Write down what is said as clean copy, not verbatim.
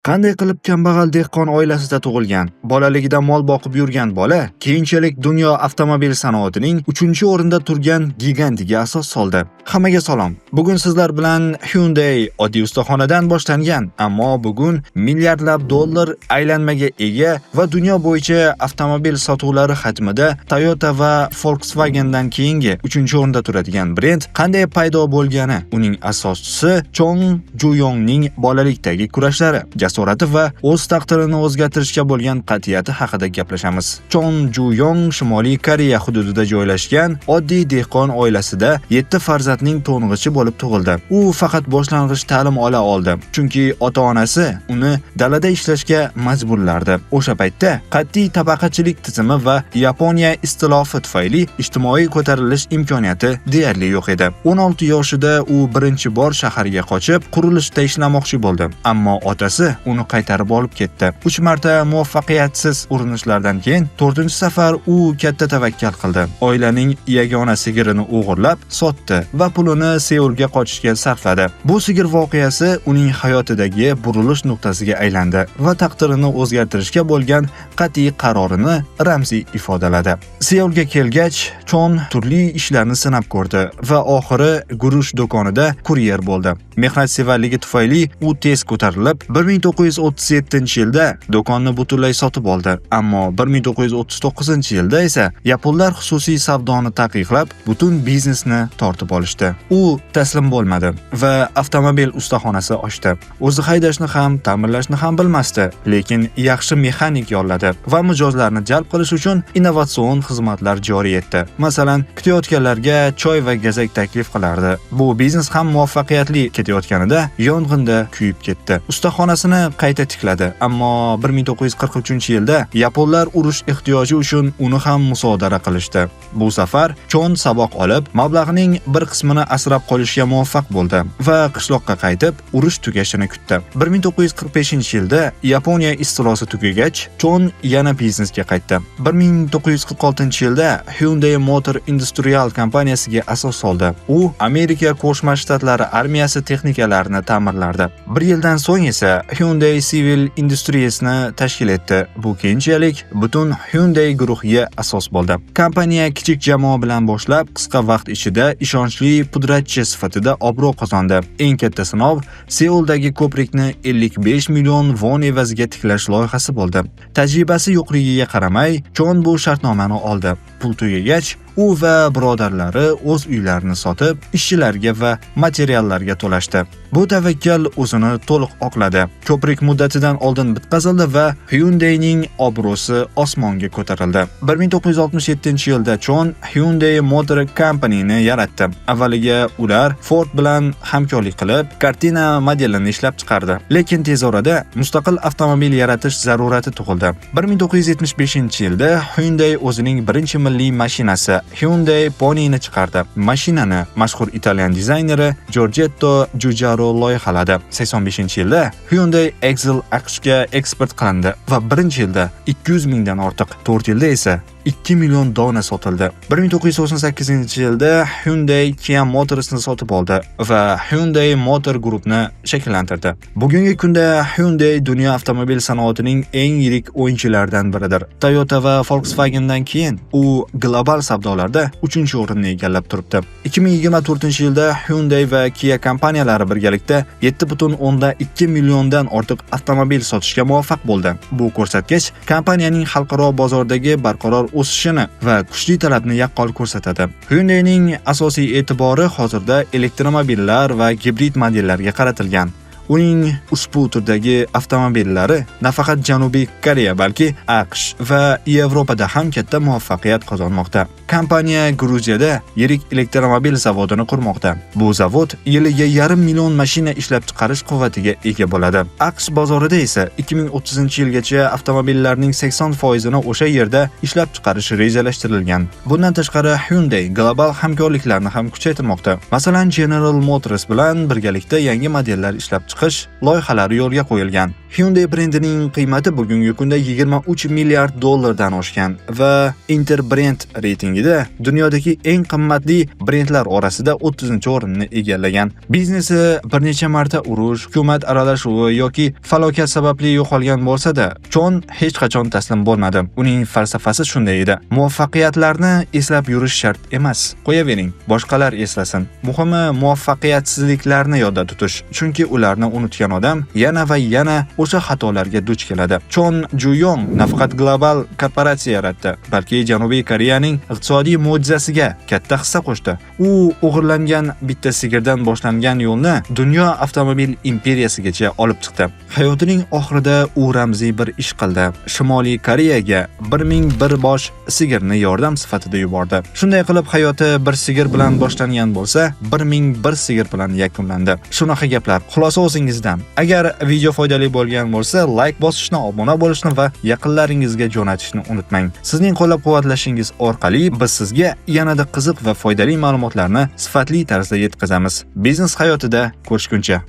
Qanday qilib kambag'al dehqon oilasida tug'ilgan, bolaligida mol boqib yurgan bola keyinchalik dunyo avtomobil sanoatining 3-o'rinda turgan gigantiga asos soldi. Hammaga salom. Bugun sizlar bilan Hyundai oddiy ustaxonadan boshlangan, ammo bugun milliardlab dollar aylanmaga ega va dunyo bo'yicha avtomobil sotuvlari hajmida Toyota va Volkswagendan keyingi 3-o'rinda turadigan brend qanday paydo bo'lgani, uning asoschisi Chong Ju-yongning bolalikdagi kurashlari, jasorati va o'z taqdirini o'zgartirishga bo'lgan qat'iyati haqida gaplashamiz. Chong Ju-yong Shimoliy Koreya hududida joylashgan oddiy dehqon oilasida 7 farzandning to'ng'ichi bo'lib tug'ildi. U faqat boshlang'ich ta'lim ola oldi, chunki ota-onasi uni dalada ishlashga majburlardi. O'sha paytda qat'iy tabaqachilik tizimi va Yaponiya istilofi tufayli ijtimoiy ko'tarilish imkoniyati deyarli yo'q edi. 16 yoshida u birinchi bor shaharga qochib, qurilishda ishlamoqchi bo'ldi, ammo otasi uni qaytarib olib ketdi. 3 marta muvaffaqiyatsiz urinishlardan keyin 4-safar u katta tavakkal qildi. Oilaning yagona sigirini o'g'irlab sotdi va pulini Seulga qochishga sarfladi. Bu sigir voqeasi uning hayotidagi burilish nuqtasiga aylandi va taqdirini o'zgartirishga bo'lgan qat'iy qarorini ramziy ifodaladi. Seulga kelgach, Chon turli ishlarni sinab ko'rdi va oxiri guruch do'konida kuryer bo'ldi. Mehnatsevarligi tufayli u tez ko'tarilib, 1937-yilda do'konni butunlay sotib oldi. Ammo 1939-yilda esa yaponlar xususiy savdoni taqiqlab, butun biznesni tortib olishdi. U taslim bo'lmadi va avtomobil ustaxonasi ochdi. O'zi haydashni ham, ta'mirlashni ham bilmasdi, lekin yaxshi mexanik yolladi va mijozlarni jalb qilish uchun innovatsion xizmatlar joriy etdi. Masalan, kutayotganlarga choy va gazak taklif qilardi. Bu biznes ham muvaffaqiyatli ketayotganida yong'inda kuyib ketdi. Ustaxonasini qayta tikladi, ammo 1943-yilda yaponlar urush ehtiyoji uchun uni ham musodara qilishdi. Bu safar Chon saboq olib, mablag'ning bir qismini asrab qolishga muvaffaq bo'ldi va qishloqqa qaytib, urush tugashini kutdi. 1945-yilda Yaponiya istilosi tugagach, Chon yana biznesga qaytdi. 1946-yilda Hyundai Motor Industrial kompaniyasiga asos soldi. U Amerika Qo'shma Shtatlari armiyasi texnikalarini ta'mirlardi. 1 yildan so'ng esa Hyundai Civil Industries'ni tashkil etdi. Bu keyinchalik butun Hyundai guruhiga asos bo'ldi. Kompaniya kichik jamoa bilan boshlab, qisqa vaqt ichida ishonchli pudratchi sifatida obro' qozondi. Eng katta sinov Seuldagi ko'prikni 55 million won evaziga tiklash loyihasi bo'ldi. Tajribasi yo'qligiga qaramay, Chon bu shartnomani oldi. Pul tugagach, u va birodarlari o'z uylarini sotib, ishchilarga va materiallarga to'lashdi. Bu tavakkal o'zini to'liq oqladi. Ko'prik muddatidan oldin bitkazildi va Hyundai'ning obro'si osmonga ko'tarildi. 1967-yilda Chon Hyundai Motor Company'ni yaratdi. Avvaliga ular Ford bilan hamkorlik qilib, Cortina modelini ishlab chiqardi. Lekin tez orada mustaqil avtomobil yaratish zarurati tug'ildi. 1975-yilda Hyundai o'zining birinchi milliy mashinasi Hyundai Pony'ni chiqardi. Mashinani mashhur italyan dizayneri Giorgetto Giugiaro loyihaladi. 85-yilda Hyundai Excel AQShga eksport qilindi va 1-yilda 200 mingdan ortiq, 4 yilda esa 2 million dona sotildi. 1998-yilda Hyundai Kia Motors'ni sotib oldi va Hyundai Motor Group'ni shakllantirdi. Bugungi kunda Hyundai dunyo avtomobil sanoatining eng yirik o'yinchilaridan biridir. Toyota va Volkswagendan keyin u global savdolarda 3-o'rinni egallab turibdi. 2024-yilda Hyundai va Kia kompaniyalari birgalikda 7.2 milliondan ortiq avtomobil sotishga muvaffaq bo'ldi. Bu ko'rsatkich kompaniyaning xalqaro bozordagi barqaror o'sishini va kuchli talabni yaqqol ko'rsatadi. Hyundai'ning asosiy e'tibori hozirda elektromobillar va gibrid modellarga qaratilgan. Uning ushbu turdagi avtomobillari nafaqat Janubiy Koreya, balki AQSh va Yevropada ham katta muvaffaqiyat qozonmoqda. Kompaniya Gruziyada yirik elektromobil zavodini qurmoqda. Bu zavod yiliga 500 million mashina ishlab chiqarish quvvatiga ega bo'ladi. AQSh bozorida esa 2030-yilgacha avtomobillarning 80%ni o'sha yerda ishlab chiqarish rejalashtirilgan. Bundan tashqari Hyundai global hamkorliklarni ham kuchaytirmoqda. Masalan, General Motors bilan birgalikda yangi modellar ishlab chiqish loyihalari yo'lga qo'yilgan. Hyundai brendining qiymati bugungi kunda 23 milliard dollardan oshgan va Interbrand reytingida dunyodagi eng qimmatli brendlar orasida 30-o'rinni egallagan. Biznesi bir necha marta urush, hukumat aralashuvi yoki falokat sababli yo'qolgan bo'lsa-da, John hech qachon taslim bo'lmadi. Uning falsafasi shunday edi: muvaffaqiyatlarni eslab yurish shart emas, qo'yavering, boshqalar eslasin. Muhimi muvaffaqiyatsizliklarni yodda tutish, chunki ularni unutgan odam yana va yana o'sha xatolarga duch keladi. Chon Ju-yong nafaqat global korporatsiya yaratdi, balki Janubiy Koreyaning iqtisodiy mo'jizasiga katta hissa qo'shdi. U o'g'irlangan bitta sigirdan boshlangan yo'lni dunyo avtomobil imperiyasigacha olib chiqdi. Hayotining oxirida u ramziy bir ish qildi. Shimoliy Koreyaga 1001 bosh sigirni yordam sifatida yubordi. Shunday qilib hayoti bir sigir bilan boshlangan bo'lsa, 1001 sigir bilan yakunlandi. Shunaqa gaplar. Xulosa o'zingizdan. Agar video foydali bo'lgan bo'lsa, like bosishni, obuna bo'lishni va yaqinlaringizga jo'natishni unutmang. Sizning qo'llab-quvvatlashingiz orqali biz sizga yanada qiziq va foydali ma'lumotlarni sifatli tarzda yetkazamiz. Biznes hayotida ko'rishguncha